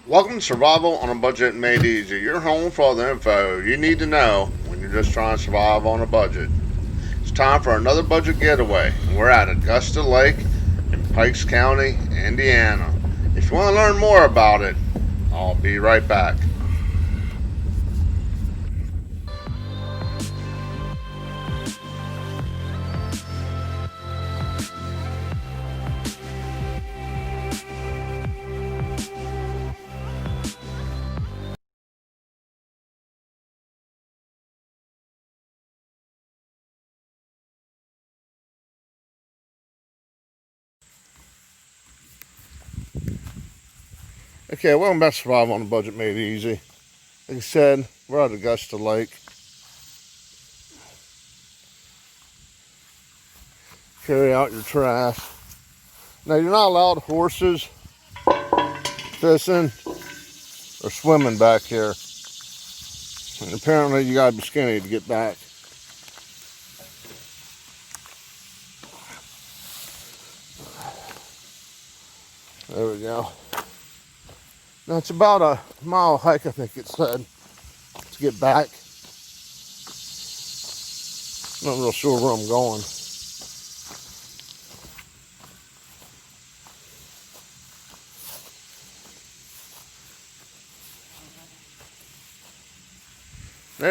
Welcome to Survival on a Budget Made Easy. Your home for all the info you need to know when you're just trying to survive on a budget. It's time for another budget getaway. We're at Augusta Lake in Pikes County, Indiana. If you want to learn more about it, I'll be right back. Okay, welcome back to Survival on a Budget Made Easy. Like I said, we're at Augusta Lake. Carry out your trash. Now, you're not allowed horses fishing or swimming back here. And apparently you gotta be skinny to get back. There we go. Now it's about a mile hike, I think it said, to get back. Not real sure where I'm going.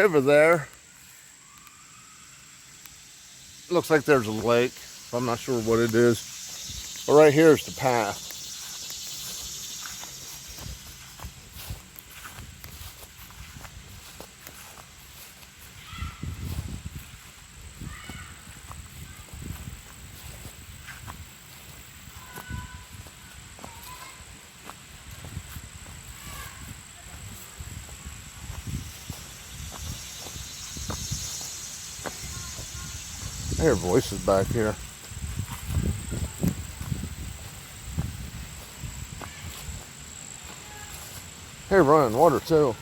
Over there, looks like there's a lake. I'm not sure what it is. But right here is the path. I hear voices back here. I hear running water too.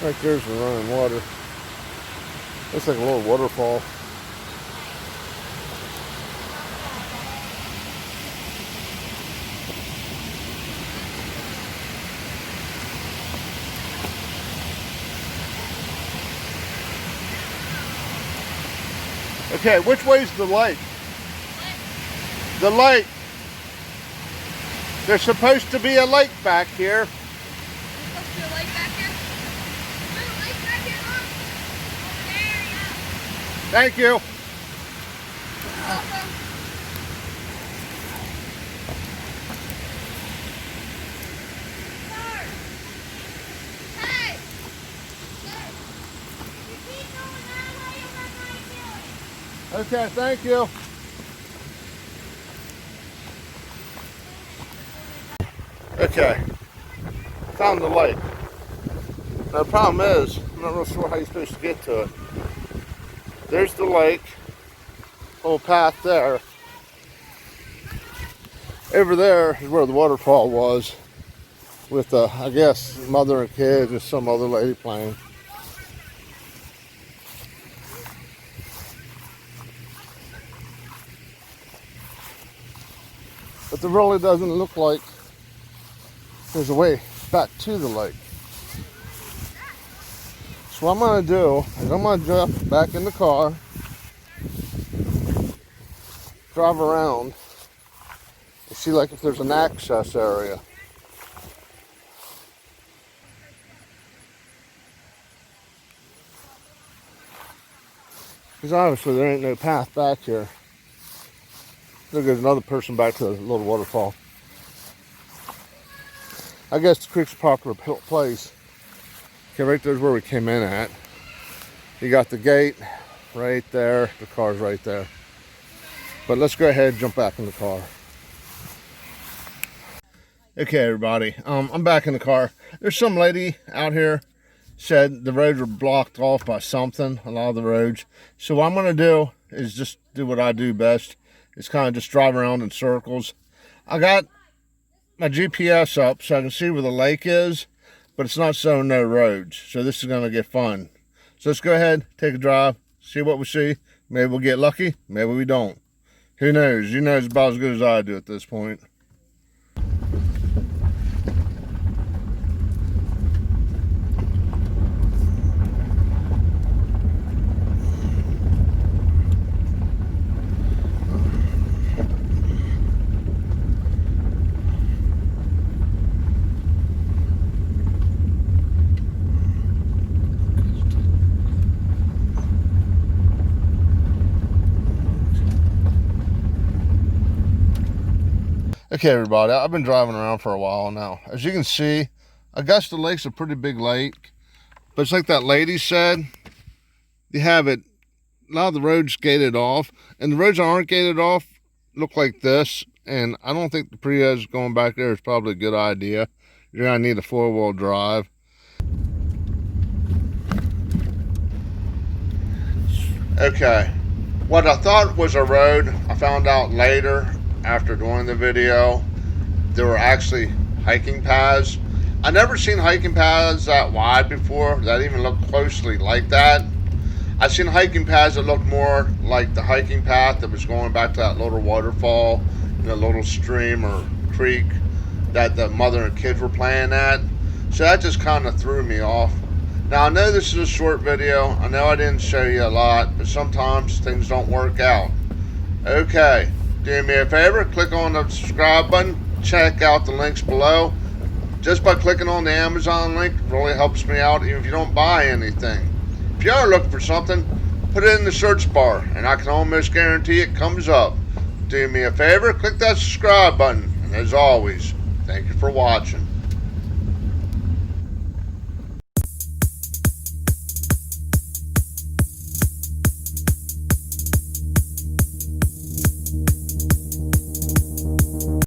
Right there's the running water. Looks like a little waterfall. Okay, which way's the lake? The lake. There's supposed to be a lake back here. There's supposed to be a lake back here? There's a lake back here, Mom? Over there, yeah. Thank you. Welcome. Sir. Hey. Sir. You keep going that way, you're not going to do it. Okay, thank you. Okay, found the lake. Now the problem is, I'm not real sure how you're supposed to get to it. There's the lake, little path there. Over there is where the waterfall was with, I guess, mother and kids and some other lady playing. But there really doesn't look like there's a way back to the lake. So what I'm going to do is I'm going to jump back in the car, drive around, and see like if there's an access area. Because obviously there ain't no path back here. There goes another person back to the little waterfall. I guess the creek's a popular place. Okay, right there's where we came in at. You got the gate right there. The car's right there. But let's go ahead and jump back in the car. Okay, everybody. I'm back in the car. There's some lady out here said the roads were blocked off by something, a lot of the roads. So what I'm going to do is just do what I do best. It's kind of just drive around in circles. I got my GPS up so I can see where the lake is, but it's not showing no roads. So this is gonna get fun. So let's go ahead, take a drive, see what we see. Maybe we'll get lucky, maybe we don't. Who knows? You know it's about as good as I do at this point. Okay, everybody, I've been driving around for a while now. As you can see, Augusta Lake's a pretty big lake, but it's like that lady said, you have it, a lot of the roads gated off, and the roads that aren't gated off look like this, and I don't think the Prius going back there is probably a good idea. You're gonna need a four-wheel drive. Okay, what I thought was a road, I found out later after doing the video, there were actually hiking paths. I never seen hiking paths that wide before that even look closely like that. I've seen hiking paths that look more like the hiking path that was going back to that little waterfall, the little stream or creek that the mother and kids were playing at. So that just kind of threw me off. Now I know this is a short video, I know I didn't show you a lot, but sometimes things don't work out. Okay, do me a favor, click on the subscribe button, check out the links below. Just by clicking on the Amazon link really helps me out, even if you don't buy anything. If you are looking for something, put it in the search bar and I can almost guarantee it comes up. Do me a favor, click that subscribe button, and as always, thank you for watching.